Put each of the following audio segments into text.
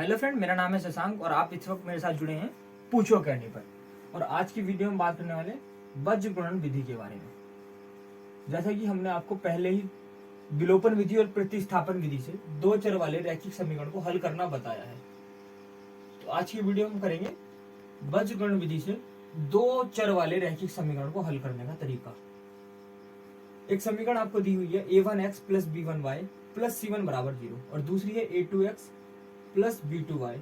Hello friend, मेरा नाम है शशांक और आप इस वक्त मेरे साथ जुड़े हैं पूछो कहने पर। और आज की वीडियो में बात करने वाले बीजगणन विधि के बारे में। जैसा कि हमने आपको पहले ही विलोपन विधि और प्रतिस्थापन विधि से दो चर वाले रैखिक समीकरण को हल करना बताया है, तो आज की वीडियो में हम करेंगे बीजगणन विधि से दो चर वाले रैखिक समीकरण को हल करने का तरीका। एक समीकरण आपको दी हुई है a1x plus b1y plus c1 बराबर 0 और दूसरी है a2x plus b2y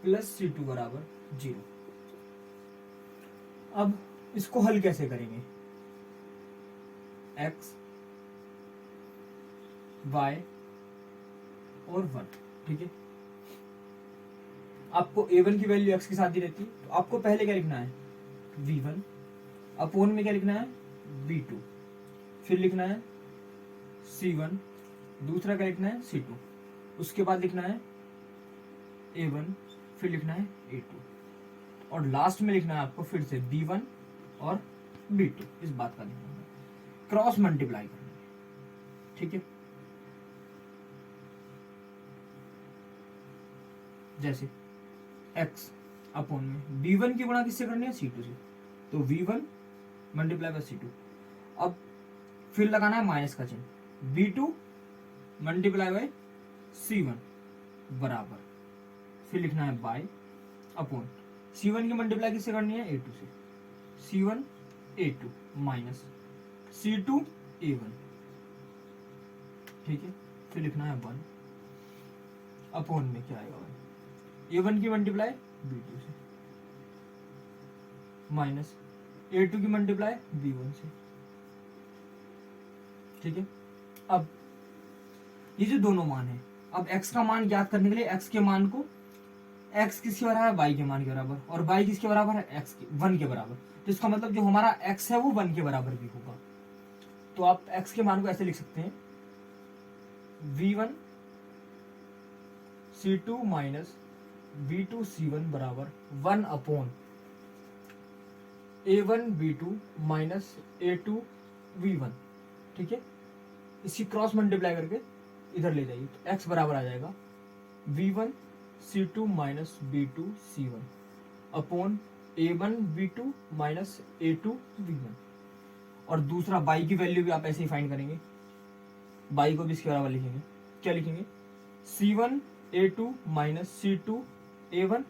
plus c2 बराबर 0। अब इसको हल कैसे करेंगे? x, y और 1, ठीक है। आपको a1 की वैल्यू x के साथ दी रहती है, तो आपको पहले क्या लिखना है? v1 अपोन में क्या लिखना है? v2, फिर लिखना है c1, दूसरा क्या लिखना है? c2, उसके बाद लिखना है a1, फिर लिखना है a2 और लास्ट में लिखना है आपको फिर से b1 और b2। इस बात का ध्यान रखना, क्रॉस मल्टीप्लाई करना है, ठीक है। जैसे x अपोन में b1 की गुणा किससे करनी है? c2 से, तो v1 मल्टीप्लाई बाय c2। अब फिर लगाना है माइनस का चिन्ह, b2 मल्टीप्लाई बाय c1 बराबर, फिर लिखना है बाय अपोन c1 की मल्टीप्लाई किससे करनी है? a2 से, c1 a2 minus c2 a1, ठीक है। फिर लिखना है 1 अपोन में क्या आएगा? 1 a1 की मल्टीप्लाई b2 से माइनस a2 की मल्टीप्लाई b1 से, ठीक है। अब ये जो दोनों मान है, अब x का मान ज्ञात करने के लिए x के मान को x किसके बराबर है? y के मान के बराबर, और y किसके बराबर है? x के 1 के बराबर। तो इसका मतलब जो हमारा x है वो 1 के बराबर भी होगा। तो आप x के मान को ऐसे लिख सकते हैं v1 c2 minus v2 c1 बराबर 1 upon a1 b2 minus a2 v1, ठीक है। इसी क्रॉस मल्टीप्लाई करके इधर ले जाइए, तो x बराबर आ जाएगा v1 c2 minus b2 c1 upon a1 b2 minus a2 v1। और दूसरा y की वैल्यू भी आप ऐसे ही फाइंड करेंगे, y को भी इसके बराबर लिखेंगे। क्या लिखेंगे? c1 a2 minus c2 a1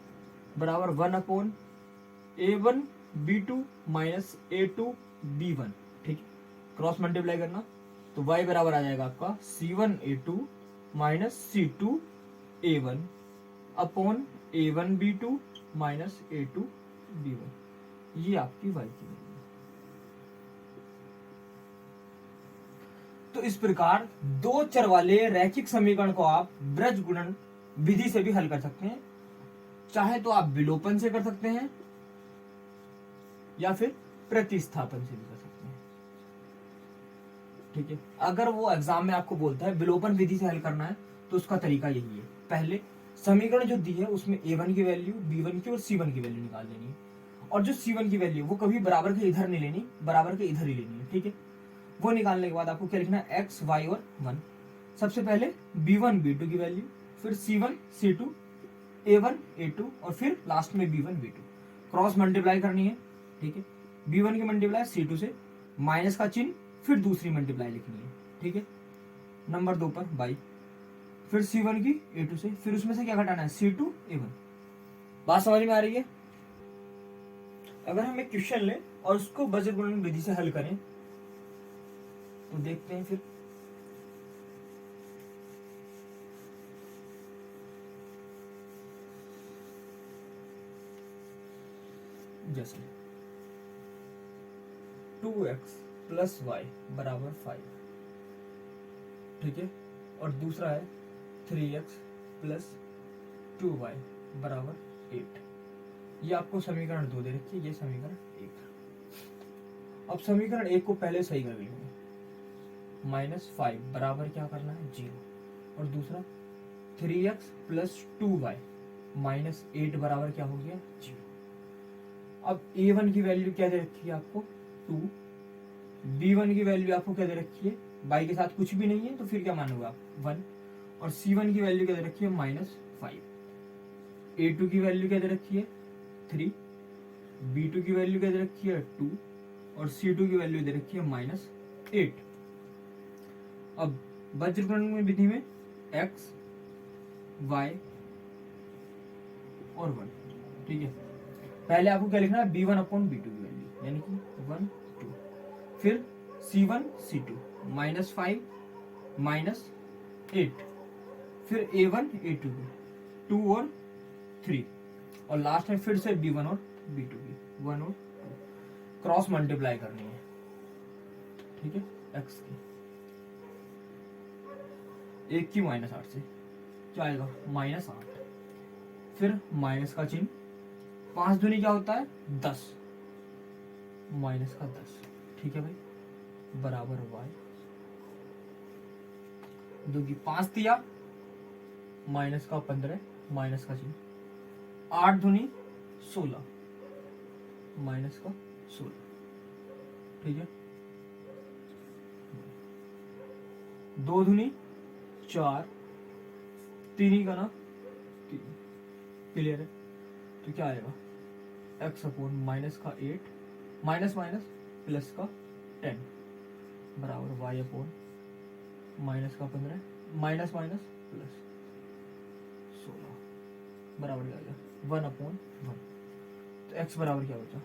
बराबर 1 upon a1 b2 minus a2 b1, ठीक है। क्रॉस मल्टीप्लाई करना, तो y बराबर आ जाएगा आपका c1 a2 minus c2 a1 upon a1 b2 minus a2 b1। ये आपकी y की वैल्यू। तो इस प्रकार दो चर वाले रैखिक समीकरण को आप बीजगणन विधि से भी हल कर सकते हैं। चाहे तो आप विलोपन से कर सकते हैं या फिर प्रतिस्थापन से भी कर सकते हैं, ठीक है। अगर वो एग्जाम में आपको बोलता है विलोपन विधि से हल करना है, तो उसका तरीका यही है। पहले समीकरण जो दी है उसमें a1 की वैल्यू, b1 की और c1 की वैल्यू निकाल लेनी है, और जो c1 की वैल्यू वो कभी बराबर के इधर नहीं लेनी, बराबर के इधर ही लेनी है, ठीक है। वो निकालने के बाद आपको क्या लिखना है? x, y और 1। सबसे पहले b1 b2 की वैल्यू, फिर c1 c2 a1 a2 और फिर लास्ट में b1 b2। क्रॉस मल्टीप्लाई करनी है, ठीक है। b1 की मल्टीप्लाई c2 से, माइनस का चिन्ह, फिर दूसरी मल्टीप्लाई लिखनी है, ठीक है। नंबर 2 पर बाई, फिर c1 की a2 से, फिर उसमें से क्या घटाना है? c2 a1। बात समझ में आ रही है? अगर हम एक क्वेश्चन लें और उसको बीजगणन विधि से हल करें तो देखते हैं। फिर जैसे 2x प्लस वाई बराबर 5, ठीक है। और दूसरा है 3x प्लस 2y बराबर 8। ये आपको समीकरण 2 दे रखी है, ये समीकरण 1। अब समीकरण 1 को पहले सही कर लेंगे, -5 बराबर क्या करना है? 0। और दूसरा 3x प्लस 2y माइनस 8 बराबर क्या हो गया? 0। अब a1 की वैल्यू क्या दे रखी है आपको? 2। b1 की वैल्यू आपको क्या दे रखी है? y के साथ कुछ भी नहीं है तो फिर क्या मानोगे आप? 1। और c1 की वैल्यू क्या दे रखी है? -5। A2 की वैल्यू क्या दे रखी है 3, B2 की वैल्यू क्या दे रखी है 2 और C2 की वैल्यू दे रखी है -8। अब वज्रगुणन विधि में x, y और 1, ठीक है। पहले आपको क्या लिखना है B1 अपॉन B2 की वैल्यू यानी कि 1 2, फिर C1 C2 -5 -8, फिर A1 A2 की 2 और 3 और लास्ट में फिर से B1 और B2 की 1 और 2 क्रॉस मल्टीप्लाई करनी है, ठीक है। x की एक की -8 से क्या आएगा -8, फिर माइनस का चिन्ह, 5 दूनी क्या होता है 10, माइनस का 10, ठीक है भाई, बराबर y, 2 की 5 दिया, माइनस का 15, माइनस का चिन्ह, 8 दूनी 16, माइनस का 16, ठीक है। 2 दूनी 4, 3 ही का ना 3, क्लियर है। तो क्या आएगा x अपॉन माइनस का 8 माइनस माइनस प्लस का 10 बराबर y अपॉन माइनस का 15 माइनस माइनस प्लस 16 बराबर क्या आ गया 1 अपॉन 1। तो x बराबर क्या बचा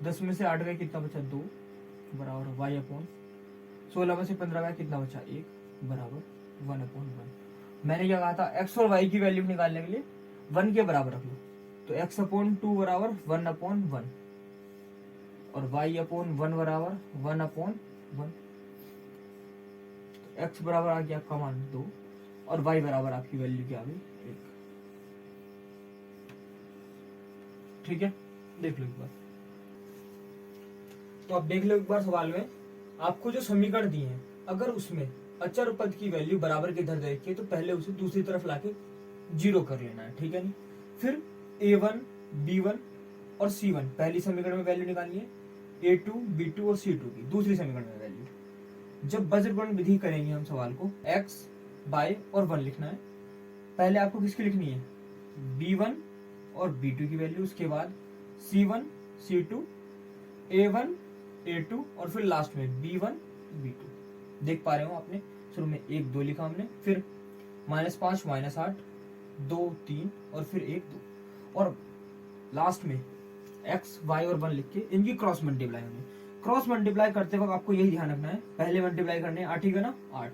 10 में से 8 गए कितना बचा 2 बराबर y अपॉन 16 में से 15 गया कितना बचा 1 बराबर 1 अपॉन 1। मैंने क्या कहा था x और y की वैल्यू निकालने के लिए 1 के बराबर रख लो, तो x अपॉन 2 बराबर 1 अपॉन 1 और y अपॉन 1 बराबर 1 अपॉन 1। तो x बराबर आ गया आपका मान 2 और y बराबर आपकी वैल्यू क्या आ गई 1, ठीक है। देख लो एक बार, तो आप देख लो एक बार सवाल में आपको जो समीकरण दिए हैं अगर उसमें अचर पद की वैल्यू बराबर के इधर देखिए तो पहले उसे दूसरी तरफ लाके 0 कर लेना है, ठीक है नहीं। फिर A1 B1 और C1 पहली समीकरण में वैल्यू निकालनी है, A2 B2 और C2 की दूसरी समीकरण में वैल्यू। जब वज्रगुणन विधि करेंगे हम सवाल को x y और 1 लिखना है, पहले आपको किसकी लिखनी है B1 और B2 की वैल्यू, उसके बाद C1 C2 A1 A2 और फिर लास्ट में B1 B2। देख पा रहे हो आपने शुरू में 1 2 लिखा हमने, फिर -5 -8 2 3 और फिर 1 2 और लास्ट में x y और 1 लिख के इनकी क्रॉस मल्टीप्लाई होनी। क्रॉस मल्टीप्लाई करते वक्त आपको यही ध्यान रखना है पहले मल्टीप्लाई करने है 8 ही का ना 8,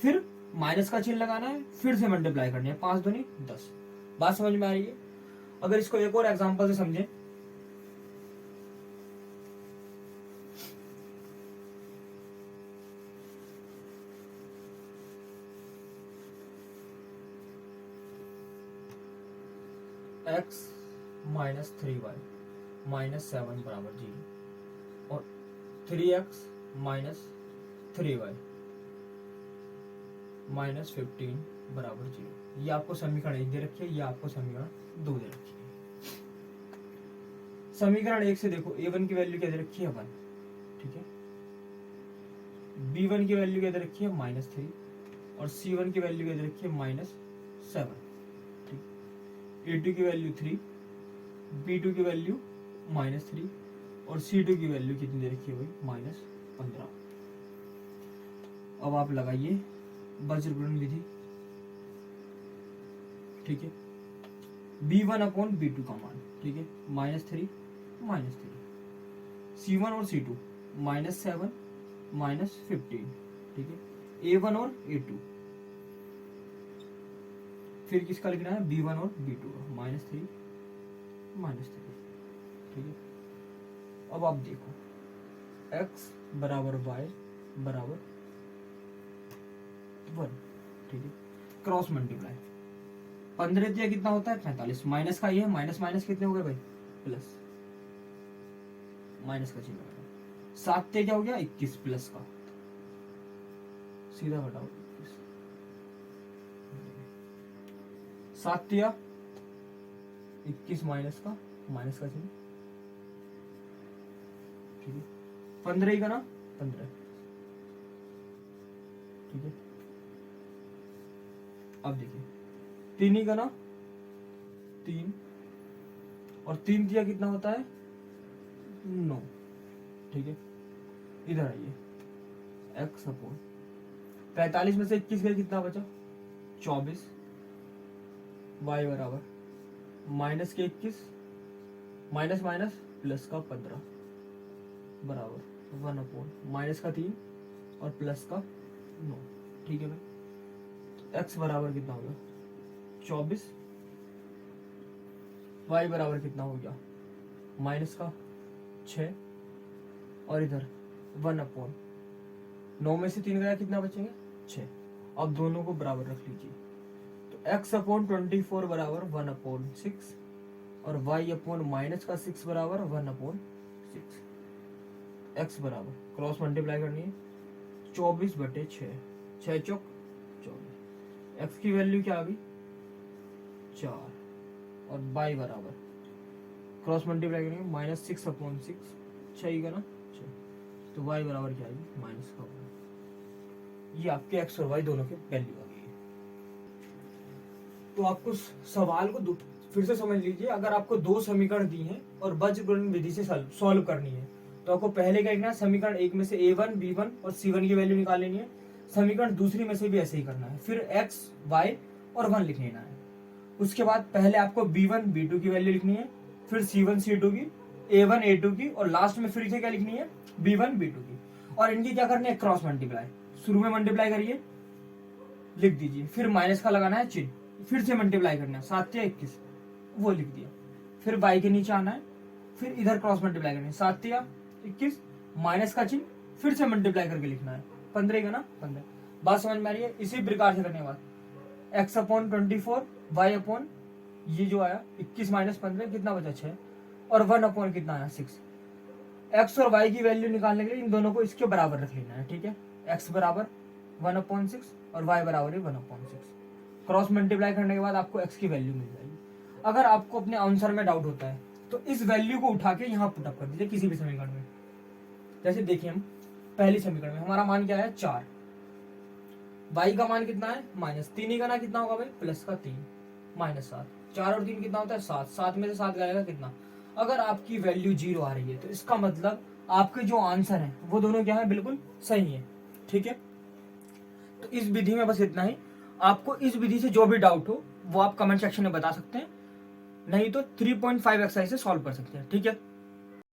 फिर माइनस का चिन्ह लगाना है, फिर से मल्टीप्लाई करनी है 5 दूनी 10। बात समझ में आ रही है। अगर इसको एक और एग्जांपल से समझें, x माइनस 3y माइनस 7 बराबर 0 और 3x माइनस 3y माइनस 15 बराबर 0। ये आपको समीकरण 1 दे रखी है, ये आपको समीकरण 2 दे रखी है। समीकरण 1 से देखो A1 की वैल्यू क्या दे रखी है 1, ठीक है। B1 की वैल्यू क्या दे रखी है -3 और C1 की वैल्यू क्या दे रखी है -7, A2 की वैल्यू 3, B2 की वैल्यू -3 और C2 की वैल्यू कितनी दे रखी है भाई -15। अब आप लगाइए वज्रगुणन विधि, ठीक है। B1 अपॉन B2 का मान, ठीक है, -3 -3, C1 और C2 -7 -15, ठीक है। A1 और A2, फिर किसका लिखना है B1 और B2 का -3 -3, ठीक है। अब आप देखो x बराबर y बराबर 1, ठीक है। क्रॉस मल्टीप्लाई 15 दिया कितना होता है 45, माइनस का ये है, माइनस माइनस कितने हो गए भाई प्लस, माइनस का चिन्ह लगाना, 7 क्या हो गया 21 प्लस का, सीधा घटाओ 21, 7 21 माइनस का चिन्ह, ठीक है। 15 ही का ना 15, ठीक है। अब देखिए 3 ही का ना 3 और 3 दिया कितना होता है 9। ठीक है, इधर आइए, x अपॉन 45 में से 21 गया कितना बचा 24, y बराबर माइनस के 21 माइनस माइनस प्लस का 15 बराबर 1 अपॉन माइनस का 3 और प्लस का 9। ठीक है भाई, x बराबर कितना हो गया 24, y बराबर कितना हो गया माइनस का 6 और इधर 1 अपॉन 9 में से 3 गया कितना बचेंगे 6। अब दोनों को बराबर रख लीजिए, तो x अपॉन 24 बराबर 1 अपॉन 6 और y अपॉन माइनस का 6 बराबर 1 अपॉन 6। x बराबर क्रॉस मल्टीप्लाई करनी है 24 बटे 6, 6 चौक 24। x की वैल्यू क्या आ गई 4 और y बराबर क्रॉस मल्टीप्लाई करेंगे माइनस 6 अपॉन 6, 6 ही का ना 6, तो y बराबर क्या आएगी माइनस का 1। ये आपके x और y दोनों के वैल्यू आ गई है। तो आपको सवाल को फिर से समझ लीजिए, अगर आपको दो समीकरण दी हैं और बीजगणित विधि से सॉल्व करनी है तो आपको पहले क्या करना है, समीकरण एक में से a1, b1 और c1 की वैल्यू निकाल लेनी है। समीकरण दूसरी में से भी ऐसे ही करना है, फिर x, y और 1 लिख लेना है। उसके बाद पहले आपको b1, b2 की वैल्यू लिखनी है, फिर c1, c2 की, a1, a2 की और लास्ट में फिर से क्या लिखनी है b1, b2 की। और इनकी क्या करनी है क्रॉस मल्टीप्लाई, शुरू में मल्टीप्लाई करिए लिख दीजिए, फिर माइनस का लगाना है चिन्ह, फिर से मल्टीप्लाई करना है 7 या 21 वो लिख दिया, फिर y के नीचे आना है, फिर इधर क्रॉस मल्टीप्लाई करना है 7 या 21 माइनस का चिन्ह, फिर से मल्टीप्लाई करके लिखना है 15 का ना 15। बात समझ में आ रही है। इसी प्रकार से करने के बाद x अपॉन 24 y अपॉन ये जो आया 21 माइनस 15 कितना बचा 6 और 1 अपॉन कितना आया 6। x और y की वैल्यू निकालने के लिए इन दोनों को इसके बराबर रख लेना है। ठीक है, x बराबर 1 अपॉन 6 और y बराबर 1 अपॉन 6। क्रॉस मल्टीप्लाई करने के बाद आपको x की वैल्यू मिल जाएगी। अगर आपको अपने आंसर में डाउट होता है तो इस वैल्यू को उठा के यहाँ पुटअप कर दीजिए किसी भी समीकरण में। जैसे देखिए हम पहली समीकरण में हमारा मान क्या है 4, y का मान कितना है माइनस 3 ही का ना कितना होगा भाई प्लस का 3 माइनस 7, 4 और 3 कितना होता है 7, 7 में से 7 जाएगा कितना। अगर आपकी वैल्यू 0 आ रही है तो इसका मतलब आपके जो आंसर है वो दोनों क्या है बिल्कुल सही है। ठीक है, तो इस विधि में बस इतना ही। आपको इस विधि से जो भी डाउट हो वो आप कमेंट सेक्शन में बता सकते हैं, नहीं तो 3.5 एक्सरसाइज से सॉल्व कर सकते हैं। ठीक है।